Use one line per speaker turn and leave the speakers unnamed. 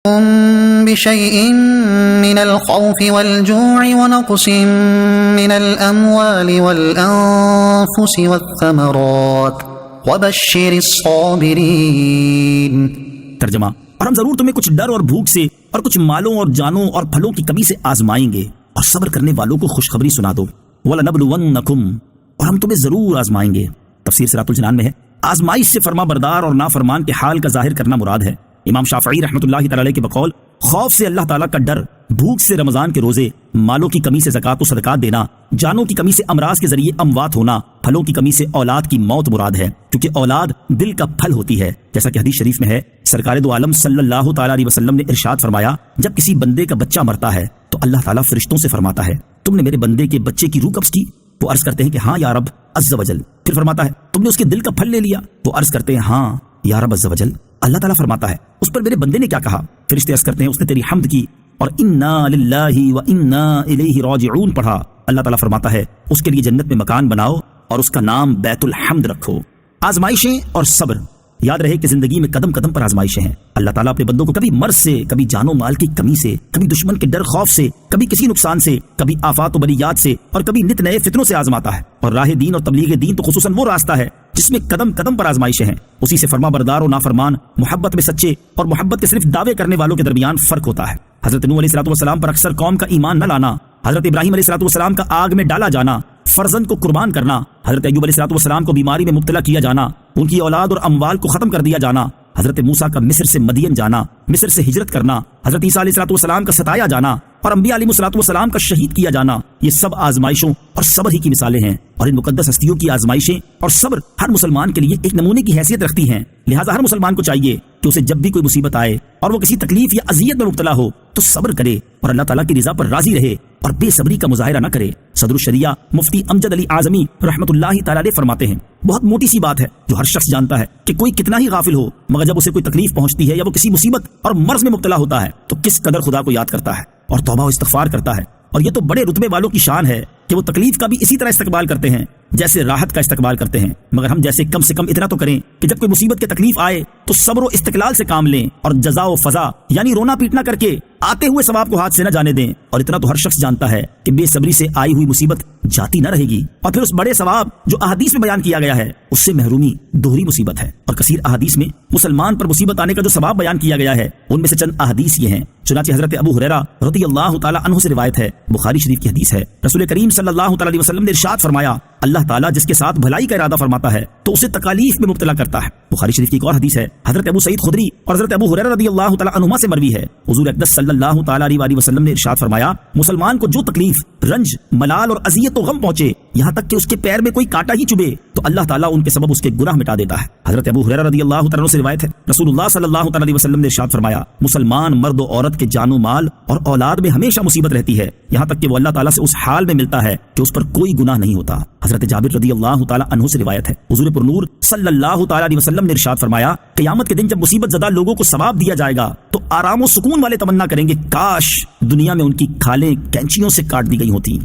بشيء من الخوف والجوع ونقص من الأموال والأنفس والثمرات وبشر الصابرين۔
ترجمہ، اور ہم ضرور تمہیں کچھ ڈر اور بھوک سے اور کچھ مالوں اور جانوں اور پھلوں کی کمی سے آزمائیں گے، اور صبر کرنے والوں کو خوشخبری سنا دو۔ وَلَنَبْلُوَنَّكُمْ، اور ہم تمہیں ضرور آزمائیں گے۔ تفسیر صراط الجنان میں ہے، آزمائش سے فرما بردار اور نافرمان کے حال کا ظاہر کرنا مراد ہے۔ امام شافعی رحمۃ اللہ تعالی علیہ کے بقول، خوف سے اللہ تعالیٰ کا ڈر، بھوک سے رمضان کے روزے، مالوں کی کمی سے زکوٰۃ و صدقات دینا، جانوں کی کمی سے امراض کے ذریعے اموات ہونا، پھلوں کی کمی سے اولاد کی موت مراد ہے، کیونکہ اولاد دل کا پھل ہوتی ہے۔ جیسا کہ حدیث شریف میں ہے، سرکار دو عالم صلی اللہ تعالیٰ علیہ وسلم نے ارشاد فرمایا، جب کسی بندے کا بچہ مرتا ہے تو اللہ تعالیٰ فرشتوں سے فرماتا ہے، تم نے میرے بندے کے بچے کی روح قبض کی؟ وہ عرض کرتے ہیں کہ ہاں یا رب عز وجل۔ پھر فرماتا ہے، تم نے اس کے دل کا پھل لے لیا؟ وہ عرض کرتے ہیں ہاں یا رب عز وجل۔ اللہ تعالیٰ فرماتا ہے، اس پر میرے بندے نے کیا کہا؟ فرشتے عرض کرتے ہیں، اس نے تیری حمد کی اور انا للہ و انا الیہ راجعون پڑھا۔ اللہ تعالیٰ فرماتا ہے، اس کے لیے جنت میں مکان بناؤ اور اس کا نام بیت الحمد رکھو۔ آزمائشیں اور صبر، یاد رہے کہ زندگی میں قدم قدم پر آزمائشیں ہیں۔ اللہ تعالیٰ اپنے بندوں کو کبھی مرض سے، کبھی جان و مال کی کمی سے، کبھی دشمن کے ڈر خوف سے، کبھی کسی نقصان سے، کبھی آفات و بلیات سے، اور کبھی نت نئے فتنوں سے آزماتا ہے۔ اور راہ دین اور تبلیغ دین تو خصوصاً وہ راستہ ہے جس میں قدم قدم پر آزمائشیں ہیں۔ اسی سے فرما بردار و نافرمان، محبت میں سچے اور محبت کے صرف دعوے کرنے والوں کے درمیان فرق ہوتا ہے۔ حضرت نوح علیہ السلام پر اکثر قوم کا ایمان نہ لانا، حضرت ابراہیم علیہ السلام کا آگ میں ڈالا جانا، فرزند کو قربان کرنا، حضرت ایوب علیہ السلام کو بیماری میں مبتلا کیا جانا، ان کی اولاد اور اموال کو ختم کر دیا جانا، حضرت موسیٰ کا مصر سے مدین جانا، مصر سے ہجرت کرنا، حضرت عیسیٰ علیہ السلام کا ستایا جانا اور انبیاء علیہ السلام کا شہید کیا جانا، یہ سب آزمائشوں اور صبر ہی کی مثالیں ہیں۔ اور ان مقدس ہستیوں کی آزمائشیں اور صبر ہر مسلمان کے لیے ایک نمونے کی حیثیت رکھتی ہیں۔ لہٰذا ہر مسلمان کو چاہیے کہ اسے جب بھی کوئی مصیبت آئے اور وہ کسی تکلیف یا اذیت میں مبتلا ہو تو صبر کرے اور اللہ تعالیٰ کی رضا پر راضی رہے اور بے صبری کا مظاہرہ نہ کرے۔ صدر الشریعہ مفتی امجد علی اعظمی رحمۃ اللہ تعالیٰ علیہ فرماتے ہیں، بہت موٹی سی بات ہے جو ہر شخص جانتا ہے کہ کوئی کتنا ہی غافل ہو، مگر جب اسے کوئی تکلیف پہنچتی ہے یا وہ کسی مصیبت اور مرض میں مبتلا ہوتا ہے تو کس قدر خدا کو یاد کرتا ہے اور توبہ و استغفار کرتا ہے۔ اور یہ تو بڑے رتبے والوں کی شان ہے کہ وہ تکلیف کا بھی اسی طرح استقبال کرتے ہیں جیسے راحت کا استقبال کرتے ہیں، مگر ہم جیسے کم سے کم اتنا تو کریں کہ جب کوئی مصیبت کی تکلیف آئے تو صبر و استقلال سے کام لیں اور جزا و فضا یعنی رونا پیٹنا کر کے آتے ہوئے ثواب کو ہاتھ سے نہ جانے دیں۔ اور اتنا تو ہر شخص جانتا ہے کہ بے صبری سے آئی ہوئی مصیبت جاتی نہ رہے گی، اور پھر اس بڑے ثواب جو احادیث میں بیان کیا گیا ہے اس سے محرومی دوہری مصیبت ہے۔ اور کثیر احادیث میں مسلمان پر مصیبت آنے کا جو ثواب بیان کیا گیا ہے ان میں سے چند احادیث یہ ہیں۔ چنانچہ حضرت ابو ہریرہ رضی اللہ تعالی عنہ سے روایت ہے، بخاری شریف کی حدیث ہے، رسول کریم صلی اللہ تعالی علیہ وسلم نے ارشاد فرمایا، اللہ تعالیٰ جس کے ساتھ بھلائی کا ارادہ فرماتا ہے تو اسے تکالیف میں مبتلا کرتا ہے۔ بخاری شریف کی ایک اور حدیث ہے، حضرت ابو سعید خدری اور حضرت ابو ہریرہ رضی اللہ تعالی عنہما سے مروی ہے، حضور اقدس صلی اللہ تعالی علیہ وسلم نے ارشاد فرمایا، مسلمان کو جو تکلیف، رنج، ملال اور اذیت و غم پہنچے، یہاں تک کہ اس کے پیر میں کوئی کانٹا ہی چبھے، تو اللہ تعالیٰ ان کے سبب اس کے گناہ مٹا دیتا ہے۔ حضرت ابو ہریرہ رضی اللہ تعالی عنہ سے روایت ہے، رسول اللہ صلی اللہ تعالی علیہ وسلم نے ارشاد فرمایا، مسلمان مرد و عورت کے جان و مال اور اولاد میں ہمیشہ مصیبت رہتی ہے، یہاں تک کہ وہ اللہ تعالیٰ سے اس حال میں ملتا ہے کہ اس پر کوئی گناہ نہیں ہوتا۔ حضرت جابر رضی اللہ تعالی عنہ سے روایت ہے، حضور پر نور صلی اللہ تعالی علیہ وسلم نے ارشاد فرمایا، قیامت کے دن جب مصیبت زدہ لوگوں کو ثواب دیا جائے گا تو آرام و سکون والے تمنا کریں گے کاش دنیا میں ان کی کھالیں کینچیوں سے کاٹ دی گئی ہوتی۔